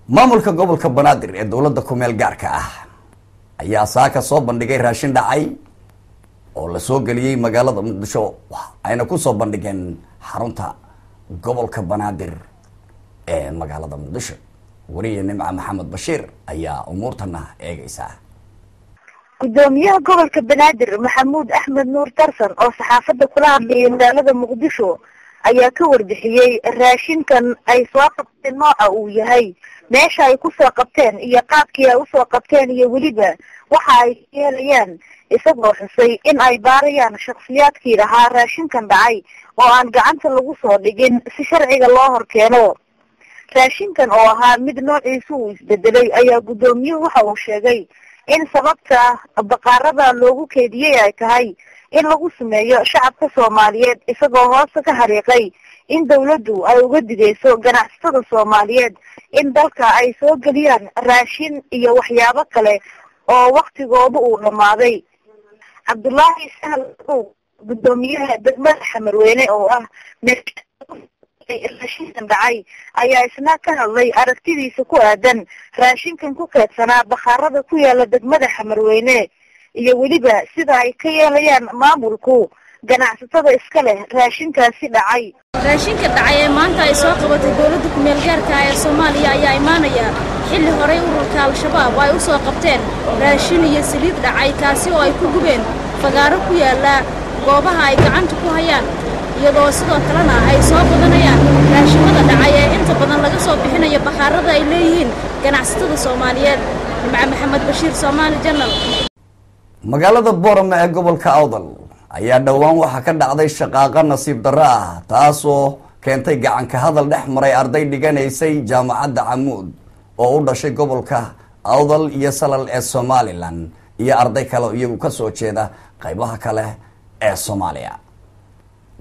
maamulka gobolka Banaadir ee dawladda ku meel gaarka ah ayaa saaka soo bandhigay raashin dhacay oo la soo galiyay magaalada Muqdisho ayna ku soo bandhigeen xarunta gobolka Banaadir ee magaalada Muqdisho wariye Nimca Maxamed Bashiir ayaa umuurtana eegaysa gudoomiyaha gobolka Banaadir Maxamuud Axmed Nuur Tarsan oo saxaafadda kula hadlayay magaalada Muqdisho ayaa ka warbixiyay raashinkan ay soo qabteen nooca uu yahay meesha ay ku soo qabteen iyo qaabkii ay u soo qabteen iyo waliba waxa ay yeelayaan isagoo xusay in ay baarayaan shakhsiyaadkii lahaa raashinkan dhacay oo aan gacanta lagu soo dhigin si sharciga loo horkeeno raashinkan oo ahaa mid noociisu uu isbedelay ayaa gudoomiyuhu waxa uu sheegay in sababta baqaarada loogu keediyay ay tahay in lagu sameeyo shacabka Soomaaliyeed isagoo hoos ka xariiqay in dawladdu ay uga digayso ganacsatada Soomaaliyeed in dalka ay soo galiyaan raashin iyo waxyaabo kale oo waqtigoodu uu dhamaaday Cabdullaahi Sahal gudoomiyaha degmada Xamarweyne oo ah raashinkan dhacay ayaa isna ka hadlay aragtidiisa ku aadan raashinkan ku keedsanaa baqaarada ku yaala degmada Xamarweyne iyo waliba sida ay ka yeelayaan maamulku ganacsatada iska leh raashinkaasi dhacay raashinka dhacay ee maanta ay soo qabatay dawladda ku meel gaarka ah ee Soomaaliya ayaa imaanaya xilli hore ururka Al-Shabaab ay u soo qabteen raashin iyo saliid dhacay kaasi oo ay ku gubeen fagaaro ku yaala goobaha ay gacanta ku hayaan iyadoo sidoo kalena ay soo badanayaan raashimada dhacay ee inta badan laga soo bixinayo baqaarada ay leeyihiin ganacsatada Soomaaliyeed Nimca Maxamed Bashiir Soomaali Channel magaalada Boorama ee gobolka Awdal ayaa dhawaan waxa ka dhacday shaqaaqa nasiib darro ah taasoo keentay gacan ka hadal dhex maray arday dhiganaysay jaamacadda Camuud oo u dhashay gobolka Awdal iyo Salal ee Somaliland iyo arday kale oo iyagu ka soo jeeda qaybaha kale ee Soomaaliya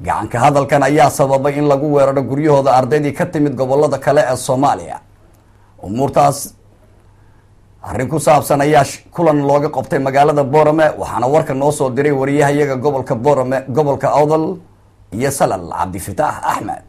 gacan ka hadalkan ayaa sababay in lagu weeraro guryahooda ardaydii ka timid gobolada kale ee Soomaaliya umurtaas arrin ku saabsan ayaa kulan looga qabtay magaalada Boorame waxaana warka noo soo diray wariyaha iyaga gobolka Boorame gobolka Awdal iyo Salal Cabdi Fataax Axmed